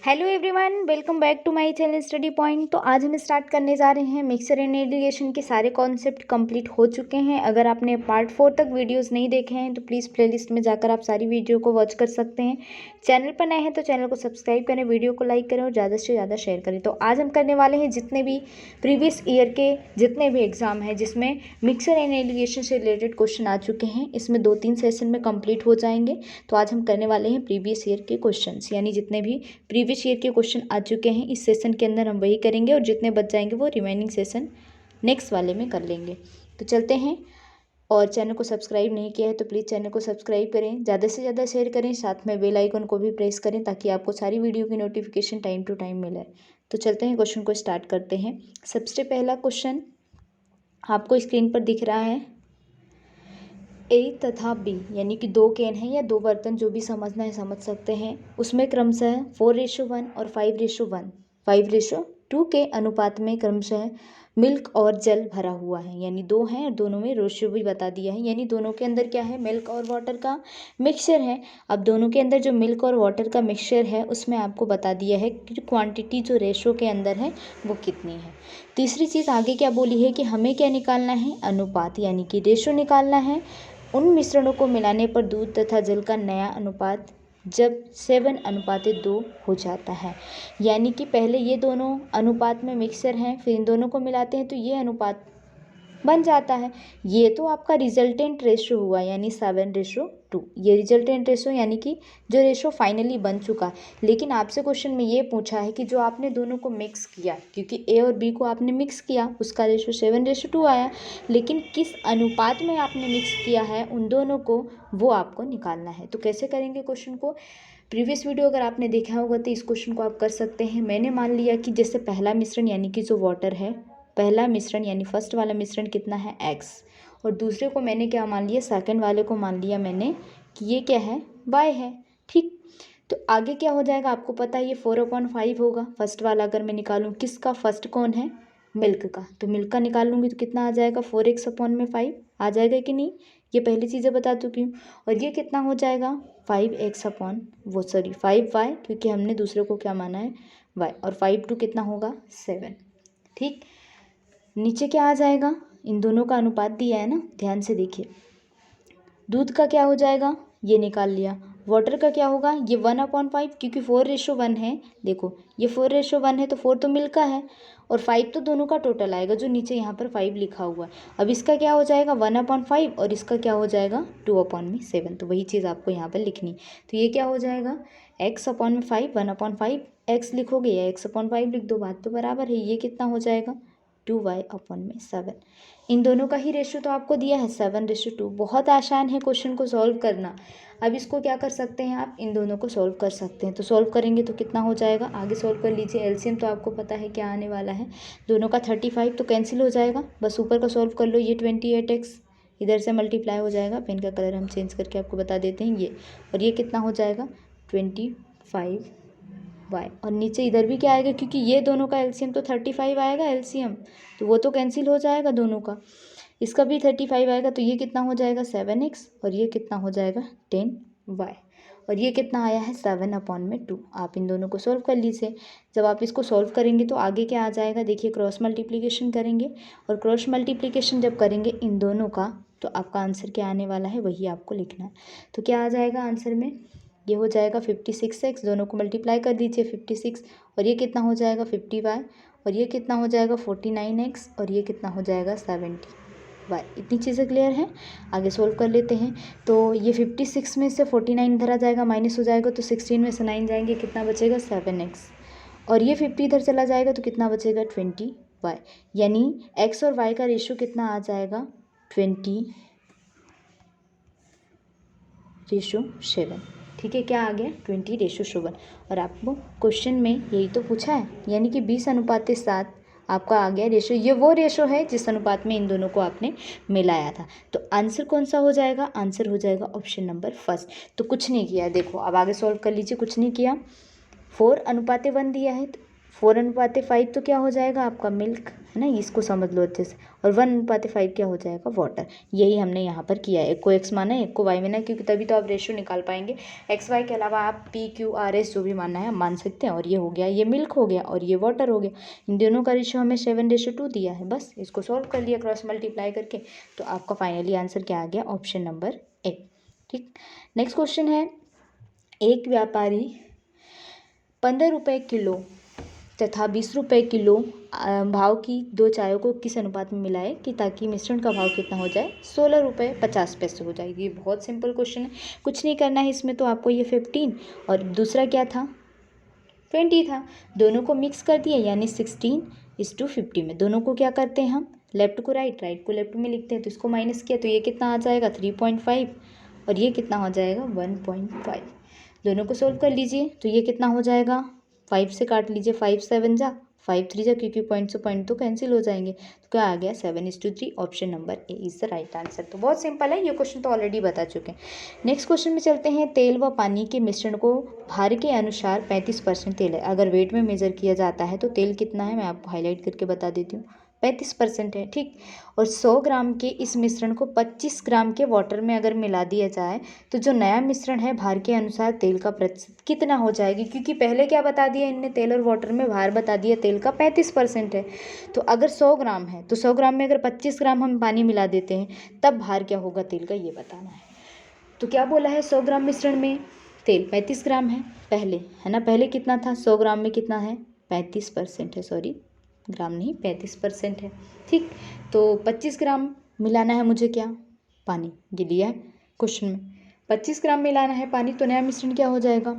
Hello everyone, welcome back to my channel study point. तो आज हम स्टार्ट करने जा रहे हैं मिक्सर एंड एलिगेशन के सारे कॉन्सेप्ट कंप्लीट हो चुके हैं। अगर आपने पार्ट 4 तक वीडियोस नहीं देखे हैं तो प्लीज़ प्लेलिस्ट में जाकर आप सारी वीडियो को वॉच कर सकते हैं। चैनल पर नए हैं तो चैनल को सब्सक्राइब करें, वीडियो को लाइक करें और ज़्यादा से ज़्यादा शेयर करें। तो आज हम करने वाले हैं जितने भी प्रीवियस ईयर के जितने भी एग्जाम हैं जिसमें मिक्सर एंड एलिगेशन से रिलेटेड क्वेश्चन आ चुके हैं, इसमें 2-3 सेशन में कंप्लीट हो जाएंगे। तो आज हम करने वाले हैं प्रीवियस ईयर के क्वेश्चन, यानी जितने भी प्रीवियस ईयर के क्वेश्चन आ चुके हैं इस सेशन के अंदर हम वही करेंगे और जितने बच जाएंगे वो रिमेनिंग सेशन नेक्स्ट वाले में कर लेंगे। तो चलते हैं। और चैनल को सब्सक्राइब नहीं किया है तो प्लीज़ चैनल को सब्सक्राइब करें, ज़्यादा से ज़्यादा शेयर करें, साथ में बेल आइकन को भी प्रेस करें ताकि आपको सारी वीडियो की नोटिफिकेशन टाइम टू टाइम मिले। तो चलते हैं, क्वेश्चन को स्टार्ट करते हैं। सबसे पहला क्वेश्चन आपको स्क्रीन पर दिख रहा है। ए तथा बी यानी कि 2 कैन हैं या 2 बर्तन, जो भी समझना है समझ सकते हैं। उसमें क्रमशः 4:1 और 5:1 5:2 के अनुपात में क्रमशः मिल्क और जल भरा हुआ है, यानी 2 हैं और दोनों में रेशियो भी बता दिया है, यानी दोनों के अंदर क्या है, मिल्क और वाटर का मिक्सचर है। अब दोनों के अंदर जो मिल्क और वाटर का मिक्सचर है उसमें आपको बता दिया है कि क्वांटिटी जो रेशियो के अंदर है वो कितनी है। तीसरी चीज़ आगे क्या बोली है कि हमें क्या निकालना है, अनुपात, यानी कि रेशियो निकालना है उन मिश्रणों को मिलाने पर दूध तथा जल का नया अनुपात जब 7:2 हो जाता है। यानी कि पहले ये दोनों अनुपात में मिक्सर हैं, फिर इन दोनों को मिलाते हैं तो ये अनुपात बन जाता है। ये तो आपका रिजल्टेंट रेशो हुआ, यानी 7:2। ये रिजल्टेंट रेशो यानी कि जो रेशो फाइनली बन चुका है। लेकिन आपसे क्वेश्चन में ये पूछा है कि जो आपने दोनों को मिक्स किया, क्योंकि ए और बी को आपने मिक्स किया, उसका रेशो 7:2 आया, लेकिन किस अनुपात में आपने मिक्स किया है उन दोनों को, वो आपको निकालना है। तो कैसे करेंगे क्वेश्चन को, प्रीवियस वीडियो अगर आपने देखा होगा तो इस क्वेश्चन को आप कर सकते हैं। मैंने मान लिया कि जैसे पहला मिश्रण यानी कि जो वाटर है, पहला मिश्रण यानी फर्स्ट वाला मिश्रण कितना है, x, और दूसरे को मैंने क्या मान लिया, सेकंड वाले को मान लिया मैंने कि ये क्या है, y है। ठीक, तो आगे क्या हो जाएगा आपको पता है, ये 4/5 होगा। फर्स्ट वाला अगर मैं निकालूँ, किसका, फर्स्ट कौन है, मिल्क का, तो मिल्क का निकाल लूँगी तो कितना आ जाएगा, 4x/5 आ जाएगा कि नहीं, ये पहली चीज़ें बता चुकी हूँ। और ये कितना हो जाएगा, 5y, क्योंकि हमने दूसरे को क्या माना है, y, और 5/2 कितना होगा, 7। ठीक, नीचे क्या आ जाएगा, इन दोनों का अनुपात दिया है ना, ध्यान से देखिए। दूध का क्या हो जाएगा, ये निकाल लिया। वाटर का क्या होगा, ये 1/5, क्योंकि 4:1 है। देखो ये 4:1 है तो 4 तो मिल्क का है और 5 तो दोनों का टोटल आएगा, जो नीचे यहाँ पर 5 लिखा हुआ है। अब इसका क्या हो जाएगा, 1/5, और इसका क्या हो जाएगा, 2/7। तो वही चीज़ आपको यहाँ पर लिखनी। तो ये क्या हो जाएगा, x/5, 1/5 x लिखोगे या x/5 लिख दो, बात तो बराबर है। ये कितना हो जाएगा, 2y/7। इन दोनों का ही रेशियो तो आपको दिया है 7:2। बहुत आसान है क्वेश्चन को सॉल्व करना। अब इसको क्या कर सकते हैं आप, इन दोनों को सॉल्व कर सकते हैं। तो सॉल्व करेंगे तो कितना हो जाएगा, आगे सॉल्व कर लीजिए। एलसीएम तो आपको पता है क्या आने वाला है, दोनों का 35 तो कैंसिल हो जाएगा, बस ऊपर का सॉल्व कर लो। ये 28x इधर से मल्टीप्लाई हो जाएगा, पेन का कलर हम चेंज करके आपको बता देते हैं ये, और ये कितना हो जाएगा 25y, और नीचे इधर भी क्या आएगा, क्योंकि ये दोनों का एलसीएम तो 35 आएगा एलसीएम, तो वो तो कैंसिल हो जाएगा दोनों का। इसका भी 35 आएगा, तो ये कितना हो जाएगा 7x, और ये कितना हो जाएगा 10y, और ये कितना आया है 7/2। आप इन दोनों को सॉल्व कर लीजिए। जब आप इसको सॉल्व करेंगे तो आगे क्या आ जाएगा, देखिए क्रॉस मल्टीप्लिकेशन करेंगे, और क्रॉस मल्टीप्लिकेशन जब करेंगे इन दोनों का तो आपका आंसर क्या आने वाला है वही आपको लिखना है। तो क्या आ जाएगा आंसर में, ये हो जाएगा 56x, दोनों को मल्टीप्लाई कर दीजिए 56, और ये कितना हो जाएगा 50y, और ये कितना हो जाएगा 49x, और ये कितना हो जाएगा 70y। इतनी चीज़ें क्लियर हैं, आगे सोल्व कर लेते हैं। तो ये 56 में से 49 इधर आ जाएगा, माइनस हो जाएगा, तो 16 में से 9 जाएंगे, कितना बचेगा 7x, और ये 50 इधर चला जाएगा तो कितना बचेगा 20y, यानी x और y का रेशियो कितना आ जाएगा 20:7। ठीक है, क्या आ गया 20:7। और आपको क्वेश्चन में यही तो पूछा है, यानी कि 20:7 आपका आ गया रेशो। ये वो रेशो है जिस अनुपात में इन दोनों को आपने मिलाया था। तो आंसर कौन सा हो जाएगा, आंसर हो जाएगा ऑप्शन नंबर फर्स्ट। तो कुछ नहीं किया, देखो अब आगे सॉल्व कर लीजिए, कुछ नहीं किया। 4:1 दिया है, 4:5 तो क्या हो जाएगा आपका मिल्क, है ना, इसको समझ लो अच्छे से। और 1:5 क्या हो जाएगा वाटर। यही हमने यहाँ पर किया है, एक को x माना है एक को y माना है, क्योंकि तभी तो आप रेशियो निकाल पाएंगे। एक्स वाई के अलावा आप पी क्यू आर एस जो भी मानना है मान सकते हैं। और ये हो गया, ये मिल्क हो गया और ये वाटर हो गया। इन दोनों का रेशियो हमें 7:2 दिया है। बस इसको सॉल्व कर लिया क्रॉस मल्टीप्लाई करके, तो आपका फाइनली आंसर क्या आ गया, ऑप्शन नंबर ए। ठीक, नेक्स्ट क्वेश्चन है, एक व्यापारी 15 रुपये किलो तथा 20 रुपये किलो भाव की दो चायों को किस अनुपात में मिलाए कि ताकि मिश्रण का भाव कितना हो जाए, 16 रुपये 50 पैसे हो जाएगी। ये बहुत सिंपल क्वेश्चन है, कुछ नहीं करना है इसमें। तो आपको ये 15 और दूसरा क्या था 20 था, दोनों को मिक्स कर दिया यानी 16:50 में। दोनों को क्या करते हैं हम, लेफ्ट को राइट, राइट को लेफ्ट में लिखते हैं। तो इसको माइनस किया तो ये कितना आ जाएगा 3.5 और ये कितना हो जाएगा 1.5। दोनों को सोल्व कर लीजिए तो ये कितना हो जाएगा, 5 से काट लीजिए, 5 7 जा 5 3 जा, क्योंकि पॉइंट से पॉइंट तो कैंसिल हो जाएंगे। तो क्या आ गया 7:3, option number A is the right answer. तो बहुत सिंपल है, ये क्वेश्चन तो ऑलरेडी बता चुके हैं। नेक्स्ट क्वेश्चन में चलते हैं, तेल व पानी के मिश्रण को भार के अनुसार 35% तेल है। अगर वेट में मेजर किया जाता है तो तेल कितना है, मैं आपको हाईलाइट करके बता देती हूँ, 35% है। ठीक, और 100 ग्राम के इस मिश्रण को 25 ग्राम के वाटर में अगर मिला दिया जाए तो जो नया मिश्रण है भार के अनुसार तेल का प्रतिशत कितना हो जाएगी। क्योंकि पहले क्या बता दिया इनने, तेल और वाटर में भार बता दिया तेल का 35% है। तो अगर 100 ग्राम है तो 100 ग्राम में अगर 25 ग्राम हम पानी मिला देते हैं तब भार क्या होगा तेल का, ये बताना है। तो क्या बोला है, 100 ग्राम मिश्रण में तेल 35 ग्राम है पहले, है ना। पहले कितना था, 100 ग्राम में कितना है 35% है, सॉरी ग्राम नहीं 35% है। ठीक, तो 25 ग्राम मिलाना है मुझे क्या, पानी, ये दिया है क्वेश्चन में 25 ग्राम मिलाना है पानी। तो नया मिश्रण क्या हो जाएगा,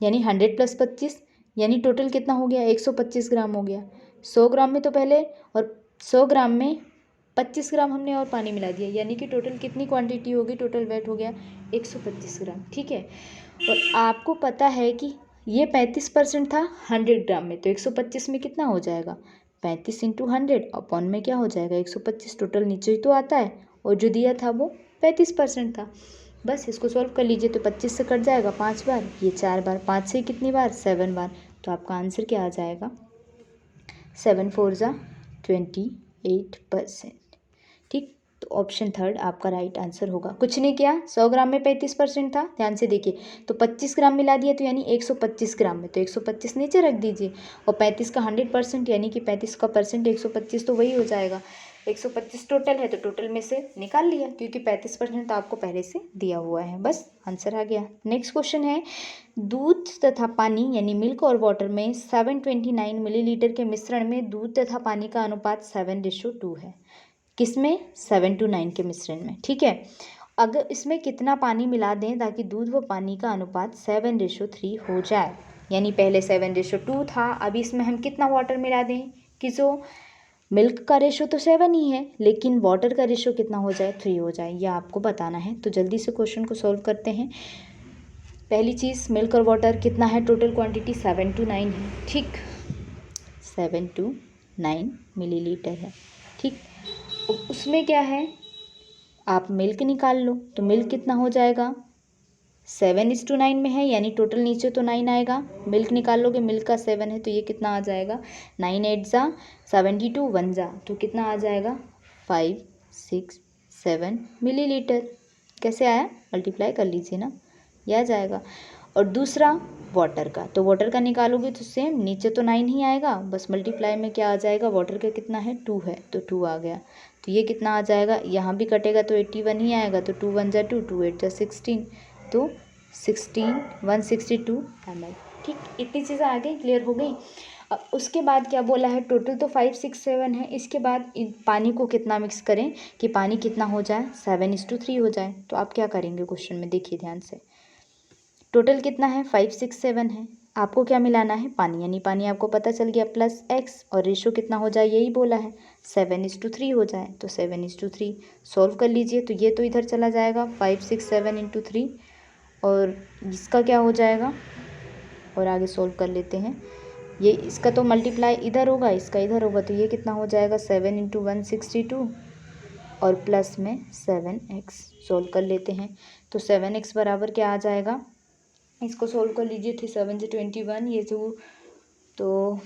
यानी 100 + 25 यानी टोटल कितना हो गया 125 ग्राम हो गया। 100 ग्राम में तो पहले, और 100 ग्राम में 25 ग्राम हमने और पानी मिला दिया, यानी कि टोटल कितनी क्वांटिटी होगी, टोटल वेट हो गया 125 ग्राम। ठीक है, और आपको पता है कि ये 35% था 100 ग्राम में, तो 125 में कितना हो जाएगा 35 × 100 अपॉन में क्या हो जाएगा 125, टोटल नीचे ही तो आता है, और जो दिया था वो 35% था। बस इसको सॉल्व कर लीजिए तो 25 से कट जाएगा 5 बार, ये 4 बार, 5 से कितनी बार 7 बार। तो आपका आंसर क्या आ जाएगा 7 4 = 28%। ठीक, तो ऑप्शन थर्ड आपका राइट आंसर होगा। कुछ नहीं किया, 100 ग्राम में 35% था, ध्यान से देखिए, तो 25 ग्राम मिला दिया तो यानी 125 ग्राम में, तो 125 नीचे रख दीजिए, और 35 का 100% यानी कि 35 का परसेंट 125 तो वही हो जाएगा। 125 टोटल है तो टोटल में से निकाल लिया, क्योंकि 35% तो आपको पहले से दिया हुआ है, बस आंसर आ गया। नेक्स्ट क्वेश्चन है, दूध तथा पानी यानी मिल्क और वाटर में 729 मिलीलीटर के मिश्रण में दूध तथा पानी का अनुपात 7:2 है। किसमें, 7:9 के मिश्रण में। ठीक है, अगर इसमें कितना पानी मिला दें ताकि दूध व पानी का अनुपात 7:3 हो जाए, यानी पहले 7:2 था, अभी इसमें हम कितना वाटर मिला दें कि जो मिल्क का रेशो तो 7 ही है, लेकिन वाटर का रेशो कितना हो जाए 3 हो जाए, यह आपको बताना है। तो जल्दी से क्वेश्चन को सॉल्व करते हैं। पहली चीज़, मिल्क और वाटर कितना है, टोटल क्वांटिटी 729 है। ठीक, 729 मिलीलीटर है। ठीक, उसमें क्या है, आप मिल्क निकाल लो, तो मिल्क कितना हो जाएगा 7:9 में है, यानी टोटल नीचे तो 9 आएगा, मिल्क निकाल लोगे, मिल्क का 7 है तो ये कितना आ जाएगा 9 8 = 72, 1 जा तो कितना आ जाएगा 5 6 7 मिलीलीटर। कैसे आया, मल्टीप्लाई कर लीजिए ना, यह आ जाएगा। और दूसरा वाटर का, तो वाटर का निकालोगे तो सेम, नीचे तो 9 ही आएगा, बस मल्टीप्लाई में क्या आ जाएगा, वाटर का कितना है 2 है तो 2 आ गया। तो ये कितना आ जाएगा, यहाँ भी कटेगा तो 81 ही आएगा, तो 2 1 = 2, 2 8 = 16, तो 162 ml। ठीक, इतनी चीज़ें आ गई, क्लियर हो गई। अब उसके बाद क्या बोला है, टोटल तो 5 6 7 है, इसके बाद पानी को कितना मिक्स करें कि पानी कितना हो जाए 7:3 हो जाए। तो आप क्या करेंगे क्वेश्चन में, देखिए ध्यान से, टोटल कितना है 5 6 7 है, आपको क्या मिलाना है पानी, यानी पानी आपको पता चल गया प्लस x, और रेशो कितना हो जाए यही बोला है 7:3 हो जाए, तो 7:3 सॉल्व कर लीजिए। तो ये तो इधर चला जाएगा 5 6 7 × 3, और इसका क्या हो जाएगा, और आगे सॉल्व कर लेते हैं। ये इसका तो मल्टीप्लाई इधर होगा, इसका इधर होगा, तो ये कितना हो जाएगा 7 × 162 और प्लस में 7x सॉल्व कर लेते हैं। तो 7x बराबर क्या आ जाएगा, इसको सोल्व कर लीजिए, 3 7 = 21, ये जो तो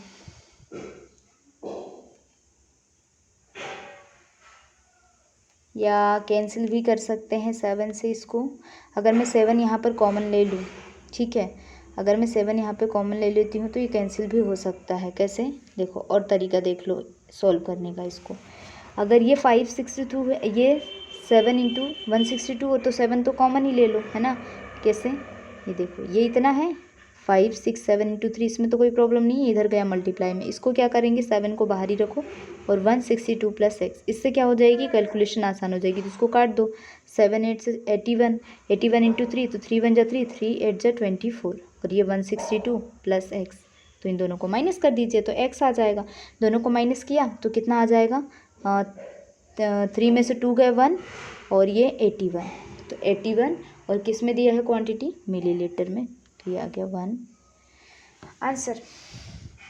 या कैंसिल भी कर सकते हैं 7 से इसको। अगर मैं 7 यहाँ पर कॉमन ले लूँ, ठीक है, अगर मैं 7 यहाँ पे कॉमन ले लेती हूँ तो ये कैंसिल भी हो सकता है। कैसे, देखो और तरीका देख लो सॉल्व करने का इसको। अगर ये 562 है, ये 7 इंटू 162 हो तो 7 तो कॉमन ही ले लो, है ना। कैसे, ये देखो ये इतना है 5 6 7 इंटू 3, इसमें तो कोई प्रॉब्लम नहीं है, इधर गया मल्टीप्लाई में। इसको क्या करेंगे, 7 को बाहर ही रखो और 162 प्लस एक्स, इससे क्या हो जाएगी, कैलकुलेशन आसान हो जाएगी। तो इसको काट दो, 7 8 से 81, 81 इंटू 3 तो 3 1 जा 3, 3 8 जा 24 और ये 162 प्लस एक्स, तो इन दोनों को माइनस कर दीजिए तो एक्स आ जाएगा। दोनों को माइनस किया तो कितना आ जाएगा, 3 में से 2 गए 1 और ये 81, तो 81 और किस में दिया है क्वांटिटी, मिलीलीटर में, तो ये आ गया 1 आंसर।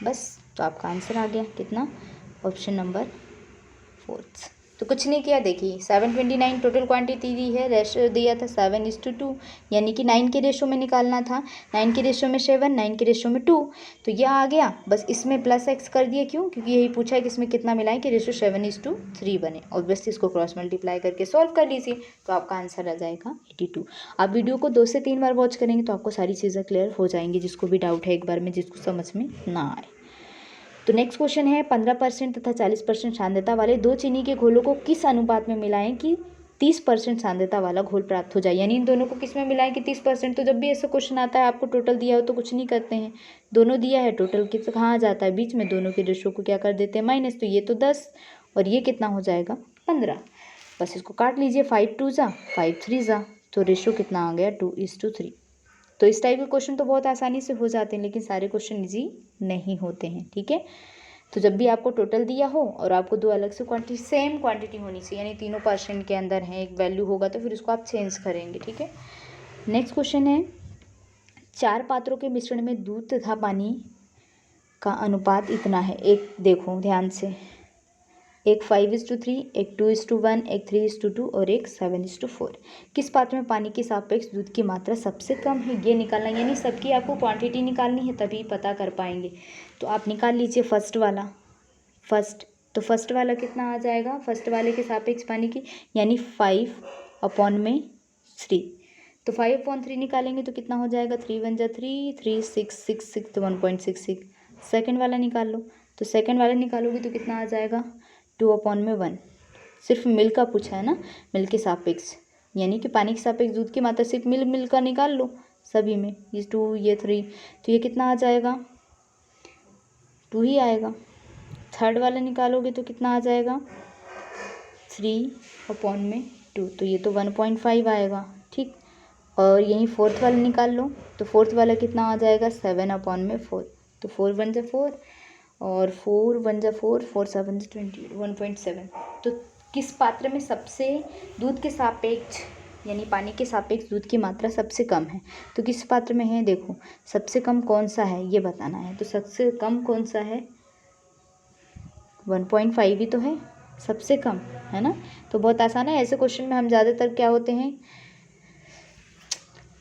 बस, तो आपका आंसर आ गया कितना, ऑप्शन नंबर 4। तो कुछ नहीं किया, देखिए 729 टोटल क्वांटिटी दी है, रेशो दिया था 7:2, यानी कि 9 के रेशो में निकालना था। 9 के रेशो में 7, 9 के रेशो में 2, तो यह आ गया। बस इसमें प्लस एक्स कर दिए, क्यों, क्योंकि यही पूछा है कि इसमें कितना मिलाएं कि रेशो 7:3 बने। ऑब्वियसली इसको क्रॉस मल्टीप्लाई करके सॉल्व कर लीजिए, तो आपका आंसर आ जाएगा 82। आप वीडियो को 2 से 3 बार वॉच करेंगे तो आपको सारी चीज़ें क्लियर हो जाएंगी, जिसको भी डाउट है एक बार में, जिसको समझ में ना आए। तो नेक्स्ट क्वेश्चन है, 15% तथा 40% सांद्रता वाले 2 चीनी के घोलों को किस अनुपात में मिलाएं कि 30% सांद्रता वाला घोल प्राप्त हो जाए। यानी इन दोनों को किस में मिलाएं कि 30%। तो जब भी ऐसा क्वेश्चन आता है, आपको टोटल दिया हो तो कुछ नहीं करते हैं, दोनों दिया है, टोटल किस कहाँ आ जाता है, बीच में दोनों के रेशो को क्या कर देते हैं, माइनस। तो ये तो 10 और ये कितना हो जाएगा 15। बस इसको काट लीजिए, 5 2 जा 5 3 जा, तो रेशो कितना आ गया 2:3। तो इस टाइप के क्वेश्चन तो बहुत आसानी से हो जाते हैं, लेकिन सारे क्वेश्चन इजी नहीं होते हैं, ठीक है। तो जब भी आपको टोटल दिया हो और आपको 2 अलग से क्वांटिटी, सेम क्वांटिटी होनी चाहिए, यानी तीनों परसेंट के अंदर है, एक वैल्यू होगा तो फिर उसको आप चेंज करेंगे, ठीक है। नेक्स्ट क्वेश्चन है, 4 पात्रों के मिश्रण में दूध तथा पानी का अनुपात इतना है। एक देखो ध्यान से, एक 5:3, एक 2:1, एक 3:2 और एक 7:4। किस पात्र में पानी के सापेक्ष दूध की मात्रा सबसे कम है, ये निकालना, यानी सबकी आपको क्वांटिटी निकालनी है, तभी पता कर पाएंगे। तो आप निकाल लीजिए फर्स्ट वाला, तो फर्स्ट वाला कितना आ जाएगा, फर्स्ट वाले के सापेक्ष पानी की, यानी 5/3। तो 5/3 निकालेंगे तो कितना हो जाएगा, 3 1 जा 3, 3 6 6 6 तो 1.66। सेकेंड वाला निकाल लो, तो सेकेंड वाला निकालोगे तो कितना आ जाएगा, 2/1। सिर्फ मिल का पूछा है ना, मिल के सापेक्ष, यानी कि पानी के सापेक्ष दूध की मात्रा सिर्फ मिल का निकाल लो सभी में, ये 2 ये 3, तो ये कितना आ जाएगा, 2 ही आएगा। थर्ड वाला निकालोगे तो कितना आ जाएगा, 3/2, तो ये तो 1.5 आएगा, ठीक। और यहीं फोर्थ वाला निकाल लो, तो फोर्थ वाला कितना आ जाएगा, 7/4, तो 4 1 जा 4 और 4 1 जा 4, 4 7 जा 20, 1.7। तो किस पात्र में सबसे दूध के सापेक्ष, यानी पानी के सापेक्ष दूध की मात्रा सबसे कम है, तो किस पात्र में है, देखो सबसे कम कौन सा है ये बताना है। तो सबसे कम कौन सा है, 1.5 ही तो है सबसे कम, है ना। तो बहुत आसान है, ऐसे क्वेश्चन में हम ज़्यादातर क्या होते हैं,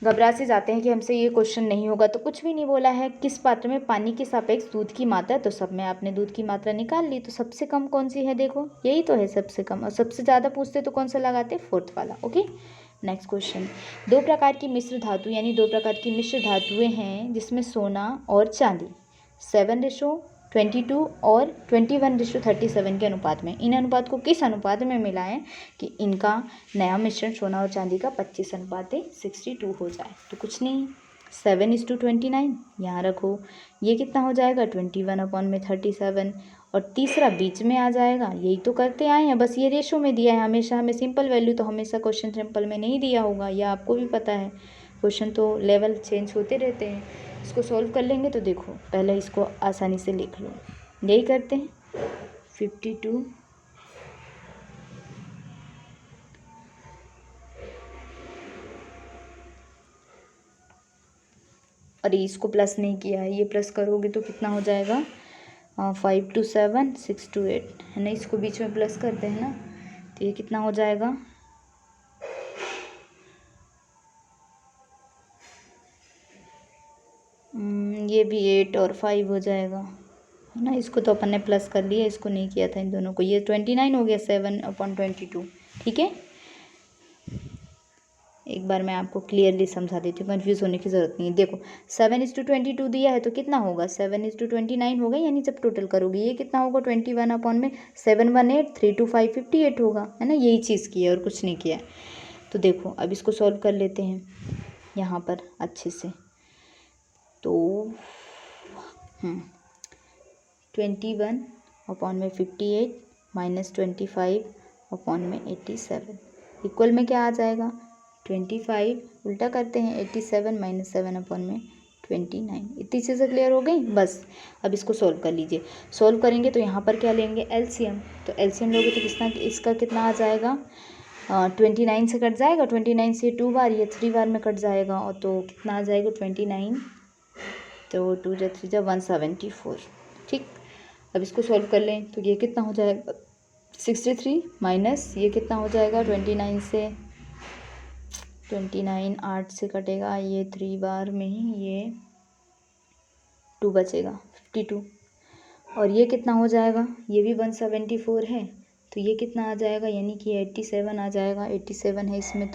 घबरा से जाते हैं कि हमसे ये क्वेश्चन नहीं होगा। तो कुछ भी नहीं बोला है, किस पात्र में पानी के सापेक्ष दूध की मात्रा, तो सब में आपने दूध की मात्रा निकाल ली, तो सबसे कम कौन सी है, देखो यही तो है सबसे कम। और सबसे ज़्यादा पूछते तो कौन सा लगाते, फोर्थ वाला, ओके। नेक्स्ट क्वेश्चन, 2 प्रकार की मिश्र धातु, यानी 2 प्रकार की मिश्र धातुएं हैं जिसमें सोना और चांदी 7:22 और 21:37 के अनुपात में, इन अनुपात को किस अनुपात में मिलाएं कि इनका नया मिश्रण सोना और चांदी का 25:62 हो जाए। तो कुछ नहीं, 7:29 यहाँ रखो, ये कितना हो जाएगा 21/37, और तीसरा बीच में आ जाएगा, यही तो करते आए हैं, बस ये रेशो में दिया है हमेशा, हमें सिंपल वैल्यू, तो हमेशा क्वेश्चन सिंपल में नहीं दिया होगा, यह आपको भी पता है, क्वेश्चन तो लेवल चेंज होते रहते हैं। इसको सॉल्व कर लेंगे तो देखो, पहले इसको आसानी से लिख लो, यही करते हैं 52 और इसको प्लस नहीं किया है, ये प्लस करोगे तो कितना हो जाएगा 5 2 7 6 2 8, है ना, इसको बीच में प्लस करते हैं ना, तो ये कितना हो जाएगा, ये भी 8 और 5 हो जाएगा, है ना। इसको तो अपन ने प्लस कर लिया, इसको नहीं किया था इन दोनों को। ये 29 हो गया 7/22, ठीक है। एक बार मैं आपको क्लियरली समझा देती हूँ, कंफ्यूज होने की ज़रूरत नहीं है। देखो 7:22 दिया है तो कितना होगा, 7:29 होगा, यानी जब टोटल करोगे ये कितना होगा 21/7 18 3 2 5 58 होगा, है ना। यही चीज़ की है और कुछ नहीं किया है। तो देखो अब इसको सॉल्व कर लेते हैं यहाँ पर अच्छे से। तो 21/58 - 25/87 इक्वल में क्या आ जाएगा 25, उल्टा करते हैं 87 - 7/29। इतनी चीज़ें क्लियर हो गई बस। अब इसको सॉल्व कर लीजिए। सॉल्व करेंगे तो यहाँ पर क्या लेंगे, एलसीएम। तो एलसीएम लोगे तो इसका कितना आ जाएगा, 29 से कट जाएगा, 29 से 2 बार, ये 3 बार में कट जाएगा, और तो कितना आ जाएगा 29, तो 2 × 3 = 174, ठीक। अब इसको सॉल्व कर लें तो ये कितना हो जाएगा 63 माइनस ये कितना हो जाएगा 29 से 29 8 से कटेगा, ये 3 बार में ही ये 2 बचेगा 52, और ये कितना हो जाएगा, ये भी 174 है, तो ये कितना आ जाएगा, यानी कि 87 आ जाएगा। 87 है इसमें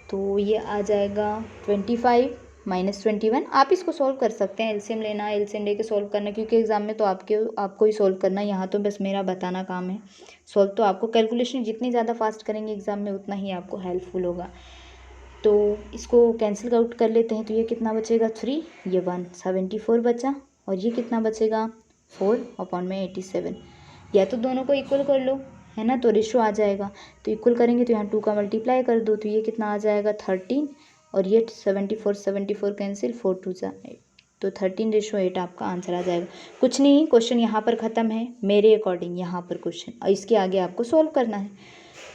तो ये आ जाएगा 25 - 21। आप इसको सॉल्व कर सकते हैं, एलसीएम लेना, एलसीएम लेके सॉल्व करना, क्योंकि एग्जाम में तो आपको ही सॉल्व करना है। यहाँ तो बस मेरा बताना काम है। सॉल्व तो आपको, कैलकुलेशन जितनी ज़्यादा फास्ट करेंगे एग्जाम में उतना ही आपको हेल्पफुल होगा। तो इसको कैंसिल आउट कर लेते हैं, तो ये कितना बचेगा 3, ये 174 बचा, और ये कितना बचेगा 4/87। या तो दोनों को इक्वल कर लो, है ना, तो रेशो आ जाएगा। तो इक्वल करेंगे तो यहाँ 2 का मल्टीप्लाई कर दो, तो ये कितना आ जाएगा 13, और ये 74 कैंसिल, 4 2 = 8, तो 13:8 आपका आंसर आ जाएगा। कुछ नहीं, क्वेश्चन यहाँ पर ख़त्म है मेरे अकॉर्डिंग, यहाँ पर क्वेश्चन, और इसके आगे आपको सोल्व करना है।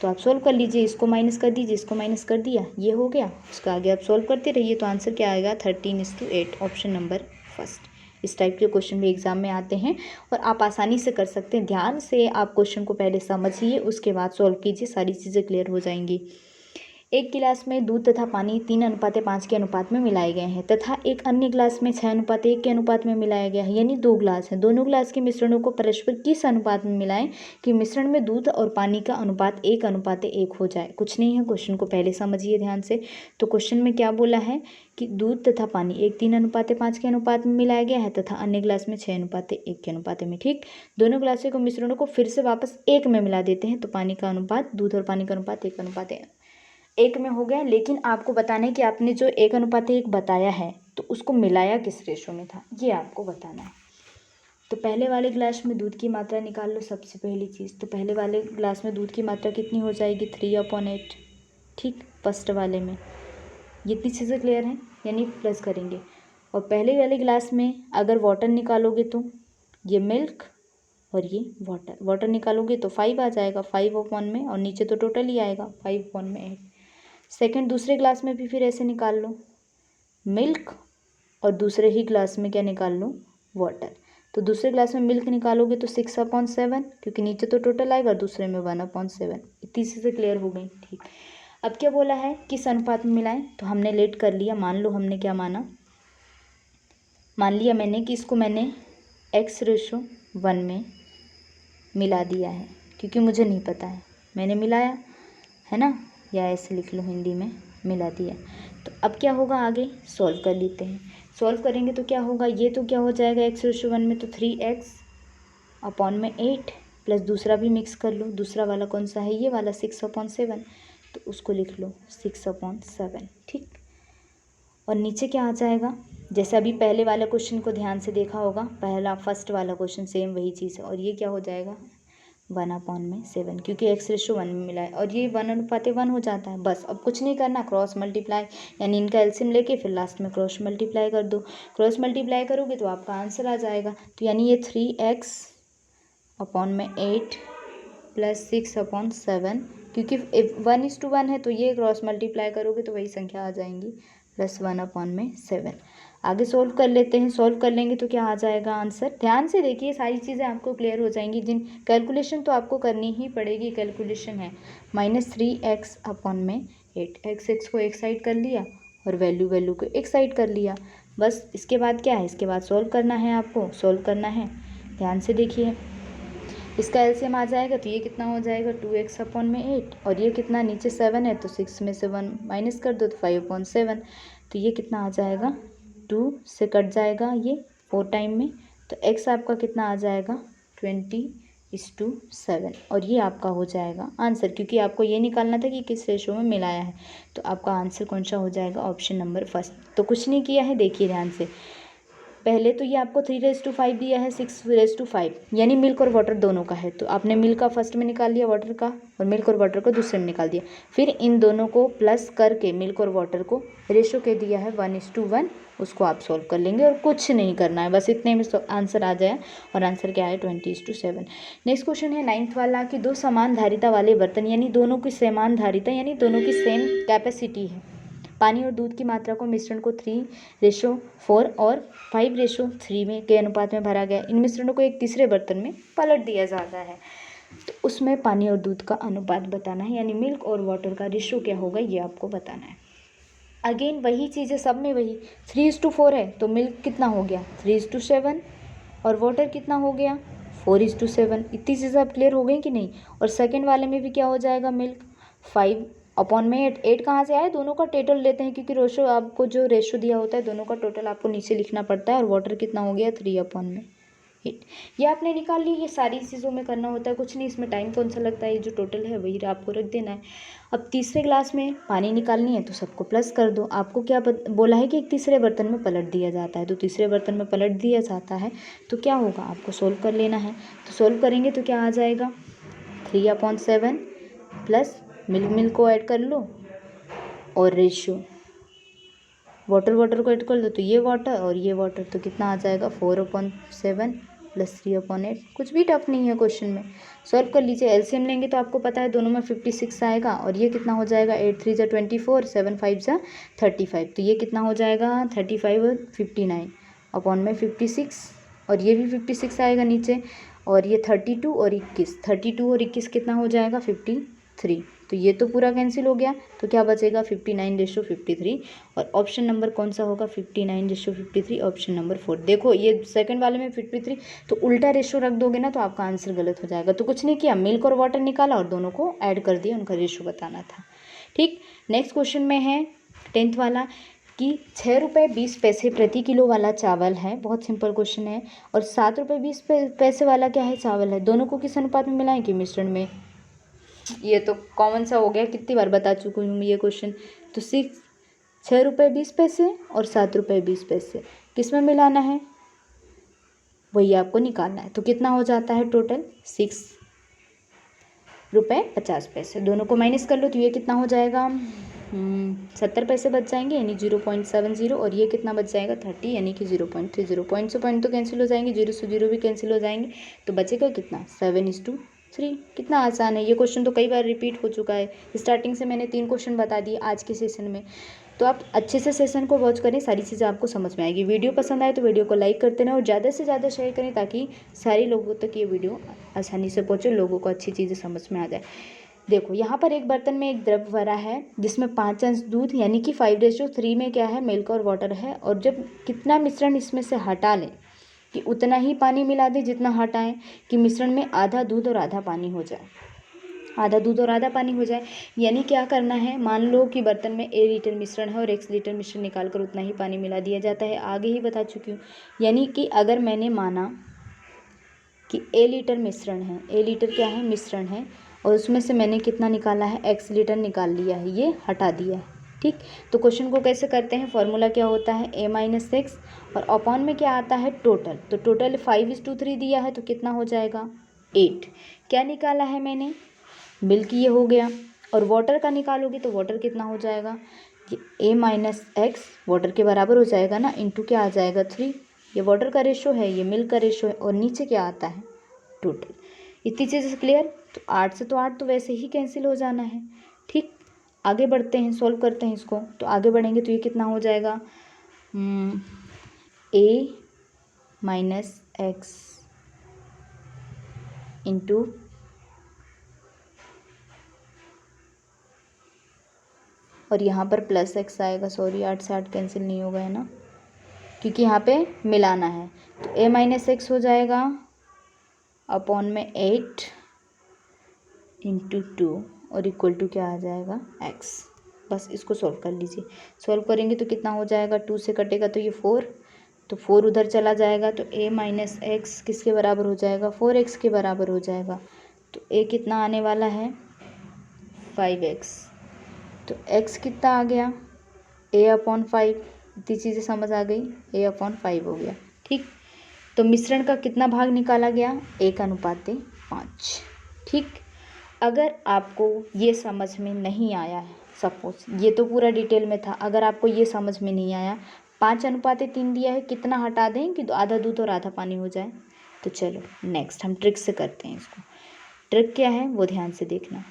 तो आप सोल्व कर लीजिए, इसको माइनस कर दीजिए, इसको माइनस कर दिया, ये हो गया। उसके आगे आप सोल्व करते रहिए, तो आंसर क्या आएगा 13:8, ऑप्शन नंबर फर्स्ट। इस टाइप के क्वेश्चन भी एग्जाम में आते हैं और आप आसानी से कर सकते हैं। ध्यान से आप क्वेश्चन को पहले समझिए, उसके बाद सॉल्व कीजिए, सारी चीज़ें क्लियर हो जाएंगी। एक गिलास में दूध तथा पानी 3:5 के अनुपात में मिलाए गए हैं, तथा एक अन्य गिलास में 6:1 के अनुपात में मिलाया गया है, यानी 2 गिलास हैं। दोनों गिलास के मिश्रणों को परस्पर किस अनुपात में मिलाएं कि मिश्रण में दूध और पानी का अनुपात 1:1 हो जाए। कुछ नहीं है, क्वेश्चन को पहले समझिए ध्यान से। तो क्वेश्चन में क्या बोला है कि दूध तथा पानी एक 3:5 के अनुपात में मिलाया गया है, तथा अन्य गिलास में 6:1 के अनुपात में, ठीक। दोनों गिलासों के मिश्रणों को फिर से वापस 1 में मिला देते हैं, तो पानी का अनुपात, दूध और पानी का अनुपात 1:1 में हो गया। लेकिन आपको बताना है कि आपने जो 1:1 बताया है तो उसको मिलाया किस रेशो में था, ये आपको बताना है। तो पहले वाले गिलास में दूध की मात्रा निकाल लो, सबसे पहली चीज़। तो पहले वाले गिलास में दूध की मात्रा कितनी हो जाएगी 3/8, ठीक, फर्स्ट वाले में। ये इतनी चीज़ें क्लियर हैं, यानी प्लस करेंगे। और पहले वाले गिलास में अगर वाटर निकालोगे तो ये मिल्क और ये वाटर निकालोगे तो 5 आ जाएगा, 5/, में, और नीचे तो टोटल ही आएगा 5/8। सेकंड दूसरे ग्लास में भी फिर ऐसे निकाल लो मिल्क, और दूसरे ही ग्लास में क्या निकाल लो वाटर। तो दूसरे ग्लास में मिल्क निकालोगे तो 6/7, क्योंकि नीचे तो टोटल आएगा, दूसरे में 1/7। इतनी चीज़ें क्लियर हो गई, ठीक। अब क्या बोला है किस अनुपात में मिलाएं, तो हमने लेट कर लिया। मान लो हमने क्या मान लिया मैंने कि इसको मैंने x/1 में मिला दिया है, क्योंकि मुझे नहीं पता है, मैंने मिलाया है ना, या ऐसे लिख लो हिंदी में मिला दिया। तो अब क्या होगा, आगे सॉल्व कर लेते हैं। सॉल्व करेंगे तो क्या होगा, ये तो क्या हो जाएगा x/1 में, तो 3x/8, प्लस दूसरा भी मिक्स कर लो। दूसरा वाला कौन सा है, ये वाला 6/7, तो उसको लिख लो 6/7, ठीक। और नीचे क्या आ जाएगा, जैसे अभी पहले वाला क्वेश्चन को ध्यान से देखा होगा, पहला फर्स्ट वाला क्वेश्चन सेम वही चीज़ है। और ये क्या हो जाएगा 1/7, क्योंकि x/1 में मिला है, और ये 1:1 हो जाता है। बस अब कुछ नहीं करना, क्रॉस मल्टीप्लाई, यानी इनका एलसीएम लेके फिर लास्ट में क्रॉस मल्टीप्लाई कर दो। क्रॉस मल्टीप्लाई करोगे तो आपका आंसर आ जाएगा। तो यानी ये 3x/8 + 6/7, क्योंकि 1:1 है, तो ये क्रॉस मल्टीप्लाई करोगे तो वही संख्या आ जाएंगी, प्लस 1/7। आगे सोल्व कर लेते हैं। सोल्व कर लेंगे तो क्या आ जाएगा आंसर, ध्यान से देखिए, सारी चीज़ें आपको क्लियर हो जाएंगी। जिन कैलकुलेशन तो आपको करनी ही पड़ेगी, कैलकुलेशन है -3x/8। x को एक साइड कर लिया और वैल्यू को एक साइड कर लिया। बस इसके बाद क्या है, इसके बाद सॉल्व करना है, आपको सॉल्व करना है। ध्यान से देखिए, इसका एलसीएम आ जाएगा तो ये कितना हो जाएगा 2x अपॉन में 8, और ये कितना नीचे 7 है तो 6 में से 1 माइनस कर दो तो 5/7, तो ये कितना आ जाएगा 2 से कट जाएगा ये 4 टाइम में, तो x आपका कितना आ जाएगा 20:7, और ये आपका हो जाएगा आंसर, क्योंकि आपको ये निकालना था कि किस रेशो में मिलाया है। तो आपका आंसर कौन सा हो जाएगा, ऑप्शन नंबर फर्स्ट। तो कुछ नहीं किया है, देखिए ध्यान से, पहले तो ये आपको 3:5 दिया है, 6:5, यानी मिल्क और वाटर दोनों का है, तो आपने मिल्क का फर्स्ट में निकाल लिया, वाटर का, और मिल्क और वाटर को दूसरे में निकाल दिया। फिर इन दोनों को प्लस करके मिल्क और वाटर को रेशो के दिया है 1:1, उसको आप सोल्व कर लेंगे और कुछ नहीं करना है, बस इतने में आंसर आ जाए, और आंसर क्या है 20:7। नेक्स्ट क्वेश्चन है 9th वाला कि दो समान धारिता वाले बर्तन, यानी दोनों की समान धारिता, यानी दोनों की सेम कैपेसिटी है, पानी और दूध की मात्रा को मिश्रण को 3:4 और 5:3 में के अनुपात में भरा गया। इन मिश्रणों को एक तीसरे बर्तन में पलट दिया जाता है, तो उसमें पानी और दूध का अनुपात बताना है, यानी मिल्क और वाटर का रेशो क्या होगा ये आपको बताना है। अगेन वही चीज़ है, सब में वही, 3:4 है तो मिल्क कितना हो गया 3:7, और वाटर कितना हो गया 4:7। इतनी चीज़ें अब क्लियर हो गई कि नहीं। और सेकेंड वाले में भी क्या हो जाएगा, मिल्क 5/8, 8 कहाँ से आया, दोनों का टोटल लेते हैं, क्योंकि रेशो आपको जो रेशो दिया होता है दोनों का टोटल आपको नीचे लिखना पड़ता है। और वाटर कितना हो गया 3/8, ये आपने निकाल ली। ये सारी चीज़ों में करना होता है, कुछ नहीं, इसमें टाइम कौन सा लगता है, ये जो टोटल है वही आपको रख देना है। अब तीसरे ग्लास में पानी निकालनी है तो सबको प्लस कर दो। आपको क्या बोला है कि एक तीसरे बर्तन में पलट दिया जाता है, तो तीसरे बर्तन में पलट दिया जाता है तो क्या होगा, आपको सोल्व कर लेना है। तो सोल्व करेंगे तो क्या आ जाएगा 3/7 प्लस मिल्क को ऐड कर लो, और रेशियो वाटर को ऐड कर दो, तो ये वाटर और ये वाटर, तो कितना आ जाएगा 4/7 प्लस 3/8। कुछ भी टफ नहीं है क्वेश्चन में, सॉल्व कर लीजिए। एलसीएम लेंगे तो आपको पता है दोनों में 56 आएगा, और ये कितना हो जाएगा 8×3 = 24, 7×5 = 35, तो ये कितना हो जाएगा 35 और 59 अपॉन में 56, और ये भी 56 आएगा नीचे, और ये 32 और 21 कितना हो जाएगा 53, तो ये तो पूरा कैंसिल हो गया, तो क्या बचेगा 59:53, और ऑप्शन नंबर कौन सा होगा 59:53, ऑप्शन नंबर 4। देखो ये सेकंड वाले में 53, तो उल्टा रेशो रख दोगे ना तो आपका आंसर गलत हो जाएगा। तो कुछ नहीं किया, मिल्क और वाटर निकाला और दोनों को ऐड कर दिया, उनका रेशो बताना था। ठीक, नेक्स्ट क्वेश्चन में है 10th वाला कि 6 रुपये 20 पैसे प्रति किलो वाला चावल है, बहुत सिंपल क्वेश्चन है, और 7 रुपये 20 पैसे वाला क्या है, चावल है, दोनों को किस अनुपात में मिलाएं कि मिश्रण में। ये तो कॉमन सा हो गया, कितनी बार बता चुकी हूँ ये क्वेश्चन। तो 6 रुपये 20 पैसे और 7 रुपये 20 पैसे किस में मिलाना है, वही आपको निकालना है। तो कितना हो जाता है टोटल 6 रुपये 50 पैसे, दोनों को माइनस कर लो तो ये कितना हो जाएगा 70 पैसे बच जाएंगे, यानी 0.70, और ये कितना बच जाएगा 30, यानी कि 0.30। पॉइंट से पॉइंट तो कैंसिल हो जाएंगे, 0 से 0 भी कैंसिल हो जाएंगे, तो बचेगा कितना 7:3। कितना आसान है, ये क्वेश्चन तो कई बार रिपीट हो चुका है। स्टार्टिंग से मैंने 3 क्वेश्चन बता दिए आज के सेशन में, तो आप अच्छे से सेशन को वॉच करें, सारी चीज़ें आपको समझ में आएगी। वीडियो पसंद आए तो वीडियो को लाइक करते रहें और ज़्यादा से ज़्यादा शेयर करें, ताकि सारे लोगों तक ये वीडियो आसानी से पहुँचे, लोगों को अच्छी चीज़ें समझ में आ जाए। देखो यहाँ पर एक बर्तन में एक द्रव भरा है जिसमें 5 अंश दूध, यानी कि 5:3 में क्या है, मिल्क और वाटर है, और जब कितना मिश्रण इसमें से हटा लें कि उतना ही पानी मिला दें जितना हटाएं, कि मिश्रण में आधा दूध और आधा पानी हो जाए, आधा दूध और आधा पानी हो जाए। यानी क्या करना है, मान लो कि बर्तन में A लीटर मिश्रण है और X लीटर मिश्रण निकाल कर उतना ही पानी मिला दिया जाता है, आगे ही बता चुकी हूँ। यानी कि अगर मैंने माना कि A लीटर मिश्रण है, A लीटर क्या है, मिश्रण है, और उसमें से मैंने कितना निकाला है, X लीटर निकाल लिया है, ये हटा दिया है। ठीक, तो क्वेश्चन को कैसे करते हैं, फॉर्मूला क्या होता है A-X, और अपॉन में क्या आता है टोटल, तो टोटल 5:3 दिया है, तो कितना हो जाएगा 8। क्या निकाला है मैंने, मिल्क ये हो गया, और वाटर का निकालोगे तो वाटर कितना हो जाएगा, ये A-X वाटर के बराबर हो जाएगा ना, इंटू क्या आ जाएगा 3, ये वाटर का रेशो है, ये मिल्क का रेशो है, और नीचे क्या आता है टोटल। इतनी चीज़ें क्लियर। तो 8 से तो 8 तो वैसे ही कैंसिल हो जाना है। ठीक, आगे बढ़ते हैं, सॉल्व करते हैं इसको। तो आगे बढ़ेंगे तो ये कितना हो जाएगा A-X इंटू और यहाँ पर +x आएगा, सॉरी 8 से 8 कैंसिल नहीं होगा है ना, क्योंकि यहाँ पे मिलाना है। तो a माइनस एक्स हो जाएगा अपॉन में 8 इंटू 2 और इक्वल टू क्या आ जाएगा x। बस इसको सॉल्व कर लीजिए। सॉल्व करेंगे तो कितना हो जाएगा, 2 से कटेगा तो ये 4, तो 4 उधर चला जाएगा तो a माइनस एक्स किसके बराबर हो जाएगा, 4x के बराबर हो जाएगा। तो a कितना आने वाला है 5x। तो x कितना आ गया a अपॉन 5। इतनी चीज़ें समझ आ गई, a अपॉन 5 हो गया। ठीक, तो मिश्रण का कितना भाग निकाला गया, 1:5। ठीक, अगर आपको ये समझ में नहीं आया है, सपोज ये तो पूरा डिटेल में था, अगर आपको ये समझ में नहीं आया, 5:3 दिया है, कितना हटा दें कि आधा दूध और आधा पानी हो जाए। तो चलो नेक्स्ट हम ट्रिक से करते हैं इसको। ट्रिक क्या है वो ध्यान से देखना।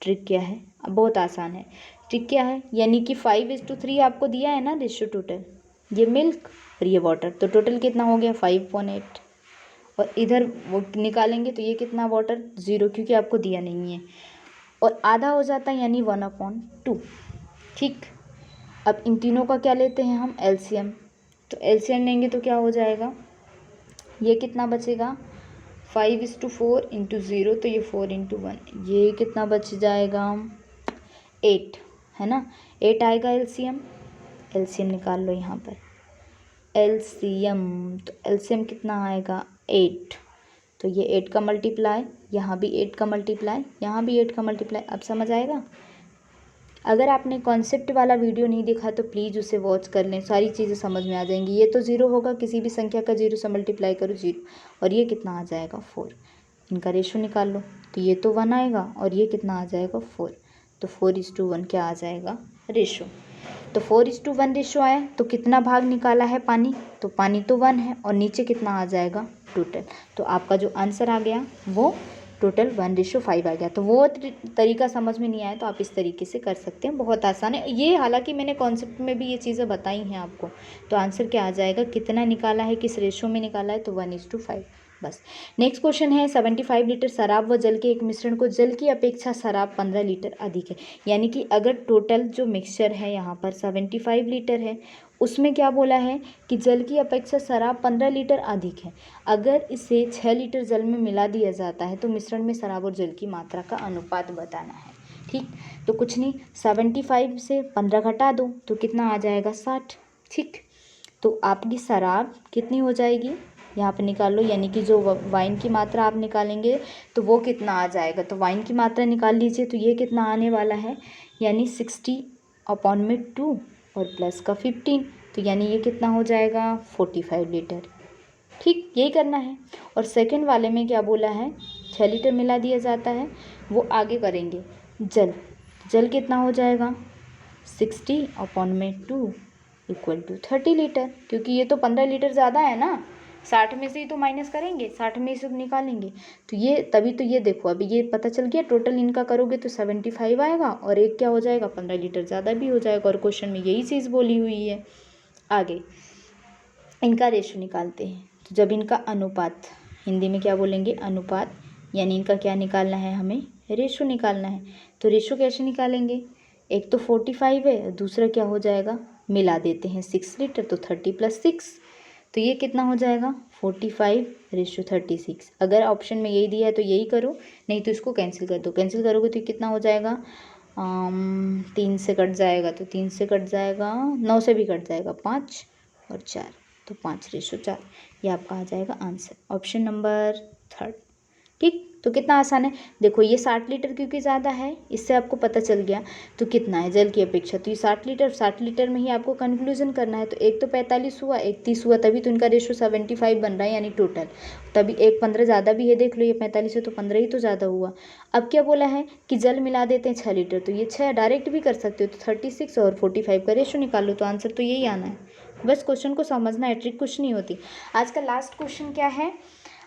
ट्रिक क्या है, अब बहुत आसान है। ट्रिक क्या है, यानी कि 5:3 आपको दिया है ना रेशियो टोटल, ये मिल्क और ये वाटर, तो टोटल कितना हो गया 5/8। और इधर वो निकालेंगे तो ये कितना वाटर 0, क्योंकि आपको दिया नहीं है, और आधा हो जाता है यानी 1/2। ठीक, अब इन तीनों का क्या लेते हैं हम, एलसीएम। तो एलसीएम लेंगे तो क्या हो जाएगा, ये कितना बचेगा 5:4 इंटू 0, तो ये 4/1, ये कितना बच जाएगा 8, है ना, 8 आएगा एलसीएम। एलसीएम निकाल लो यहाँ पर, एलसीएम, तो एलसीएम कितना आएगा 8। तो ये 8 का मल्टीप्लाई, यहाँ भी 8 का मल्टीप्लाई, यहाँ भी 8 का मल्टीप्लाई। अब समझ आएगा। अगर आपने कॉन्सेप्ट वाला वीडियो नहीं देखा तो प्लीज़ उसे वॉच कर लें, सारी चीज़ें समझ में आ जाएंगी। ये तो 0 होगा, किसी भी संख्या का 0 से मल्टीप्लाई करो 0, और ये कितना आ जाएगा 4। इनका रेशो निकाल लो, तो ये तो 1 आएगा और ये कितना आ जाएगा 4। तो 4:1 क्या आ जाएगा रेशो। तो 4:1 रेशो आया, तो कितना भाग निकाला है पानी, तो पानी तो 1 है, और नीचे कितना आ जाएगा टोटल। तो आपका जो आंसर आ गया वो टोटल 1:5 आ गया। तो वो तरीका समझ में नहीं आया तो आप इस तरीके से कर सकते हैं, बहुत आसान है ये। हालांकि मैंने कॉन्सेप्ट में भी ये चीज़ें बताई हैं आपको। तो आंसर क्या आ जाएगा, कितना निकाला है, किस रेशो में निकाला है, तो 1:5। बस। नेक्स्ट क्वेश्चन है, 75 लीटर शराब व जल के एक मिश्रण को जल की अपेक्षा शराब 15 लीटर अधिक है। यानी कि अगर टोटल जो मिक्सचर है यहाँ पर 75 लीटर है, उसमें क्या बोला है कि जल की अपेक्षा शराब 15 लीटर अधिक है। अगर इसे 6 लीटर जल में मिला दिया जाता है तो मिश्रण में शराब और जल की मात्रा का अनुपात बताना है। ठीक, तो कुछ नहीं, 75 से 15 घटा दो तो कितना आ जाएगा 60। ठीक, तो आपकी शराब कितनी हो जाएगी, यहाँ पे निकाल लो, यानी कि जो वाइन की मात्रा आप निकालेंगे तो वो कितना आ जाएगा। तो वाइन की मात्रा निकाल लीजिए, तो ये कितना आने वाला है, यानी 60/2 और प्लस का 15, तो यानी ये कितना हो जाएगा 45 लीटर। ठीक, यही करना है। और सेकंड वाले में क्या बोला है, 6 लीटर मिला दिया जाता है, वो आगे करेंगे। जल, जल कितना हो जाएगा 60/2 इक्वल टू 30 लीटर, क्योंकि ये तो 15 लीटर ज़्यादा है ना, 60 में से ही तो माइनस करेंगे, 60 में से निकालेंगे, तो ये तभी तो ये देखो अभी ये पता चल गया। टोटल इनका करोगे तो 75 आएगा और एक क्या हो जाएगा 15 लीटर ज़्यादा भी हो जाएगा, और क्वेश्चन में यही चीज़ बोली हुई है। आगे इनका रेशो निकालते हैं। तो जब इनका अनुपात, हिंदी में क्या बोलेंगे अनुपात, यानी इनका क्या निकालना है, हमें रेशो निकालना है। तो रेशो कैसे निकालेंगे, एक तो 45 है, दूसरा क्या हो जाएगा, मिला देते हैं 6 लीटर, तो 30 + 6, तो ये कितना हो जाएगा 45:36। अगर ऑप्शन में यही दिया है तो यही करो, नहीं तो इसको कैंसिल कर दो। कैंसिल करोगे तो कितना हो जाएगा, 3 से कट जाएगा, तो 3 से कट जाएगा, 9 से भी कट जाएगा, 5 और 4, तो 5:4, ये आपका आ जाएगा आंसर, ऑप्शन नंबर 3। ठीक, तो कितना आसान है। देखो ये 60 लीटर क्योंकि ज़्यादा है, इससे आपको पता चल गया। तो कितना है जल की अपेक्षा, तो ये 60 लीटर, 60 लीटर में ही आपको कंक्लूजन करना है। तो एक तो 45 हुआ, एक 30 हुआ, तभी तो इनका रेशो 75 बन रहा है, यानी टोटल। तभी एक 15 ज़्यादा भी है, देख लो ये 45 है तो 15 ही तो ज़्यादा हुआ। अब क्या बोला है कि जल मिला देते हैं 6 लीटर, तो ये 6 डायरेक्ट भी कर सकते हो, तो 36 और 45 का रेशो निकाल लो, तो आंसर तो यही आना है। बस क्वेश्चन को समझना है, ट्रिक कुछ नहीं होती। आज का लास्ट क्वेश्चन क्या है,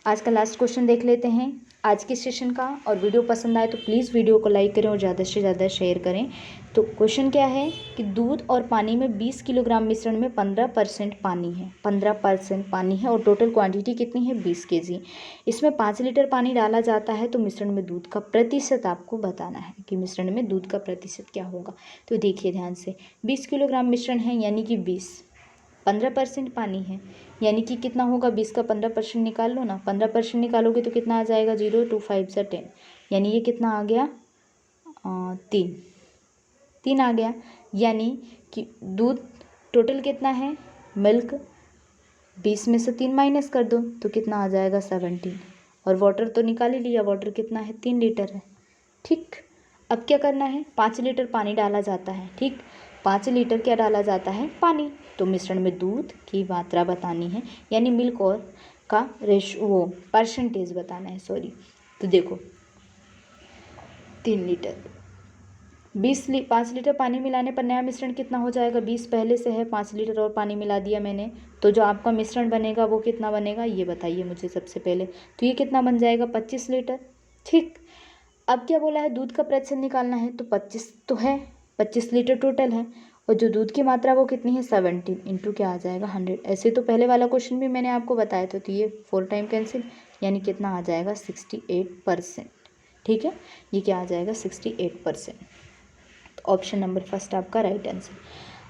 आज का लास्ट क्वेश्चन देख लेते हैं आज के सेशन का। और वीडियो पसंद आए तो प्लीज़ वीडियो को लाइक करें और ज़्यादा से ज़्यादा शेयर करें। तो क्वेश्चन क्या है कि दूध और पानी में 20 किलोग्राम मिश्रण में 15% पानी है, 15% पानी है, और टोटल क्वांटिटी कितनी है 20 kg। इसमें 5 लीटर पानी डाला जाता है, तो मिश्रण में दूध का प्रतिशत आपको बताना है कि मिश्रण में दूध का प्रतिशत क्या होगा। तो देखिए ध्यान से, 20 किलोग्राम मिश्रण है यानी कि 20, 15% पानी है, यानी कि कितना होगा 20 का 15% निकाल लो ना, 15% निकालोगे तो कितना आ जाएगा 0 2 5 से 10, यानी ये कितना आ गया 3 आ गया। यानी कि दूध टोटल कितना है, मिल्क 20 में से 3 माइनस कर दो तो कितना आ जाएगा 17, और वाटर तो निकाल ही लिया, वाटर कितना है 3 लीटर है। ठीक, अब क्या करना है, 5 लीटर पानी डाला जाता है। ठीक, 5 लीटर क्या डाला जाता है, पानी। तो मिश्रण में दूध की मात्रा बतानी है, यानी मिल्क और का वो परसेंटेज बताना है, सॉरी। तो देखो 3 लीटर 5 लीटर पानी मिलाने पर नया मिश्रण कितना हो जाएगा, 20 पहले से है, 5 लीटर और पानी मिला दिया मैंने, तो जो आपका मिश्रण बनेगा वो कितना बनेगा ये बताइए मुझे सबसे पहले। तो ये कितना बन जाएगा 25 लीटर। ठीक, अब क्या बोला है, दूध का प्रतिशत निकालना है, तो 25 तो है, 25 लीटर टोटल है, और जो दूध की मात्रा वो कितनी है 17 इंटू क्या आ जाएगा 100। ऐसे तो पहले वाला क्वेश्चन भी मैंने आपको बताया था, तो ये 4 टाइम कैंसिल, यानी कितना आ जाएगा 68%। ठीक है, ये क्या आ जाएगा 68%। ऑप्शन नंबर फर्स्ट आपका राइट आंसर।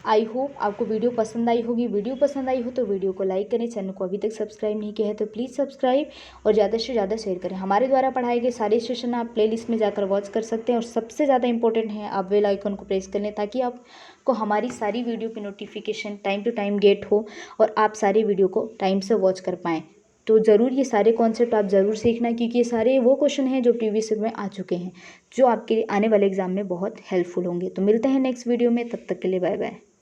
आई होप आपको वीडियो पसंद आई होगी। वीडियो पसंद आई हो तो वीडियो को लाइक करें, चैनल को अभी तक सब्सक्राइब नहीं किया है तो प्लीज़ सब्सक्राइब और ज़्यादा से ज़्यादा शेयर करें। हमारे द्वारा पढ़ाए गए सारे सेशन आप प्लेलिस्ट में जाकर वॉच कर सकते हैं, और सबसे ज़्यादा इंपॉर्टेंट है आप बेल आइकन को प्रेस कर लें, ताकि आपको हमारी सारी वीडियो की notification time to time get हो और आप सारी वीडियो को टाइम से वॉच कर पाएँ। तो ज़रूर ये सारे कॉन्सेप्ट आप ज़रूर सीखना, क्योंकि ये सारे वो क्वेश्चन हैं जो प्रीवियस ईयर में आ चुके हैं, जो आपके आने वाले एग्जाम में बहुत हेल्पफुल होंगे। तो मिलते हैं नेक्स्ट वीडियो में, तब तक के लिए बाय बाय।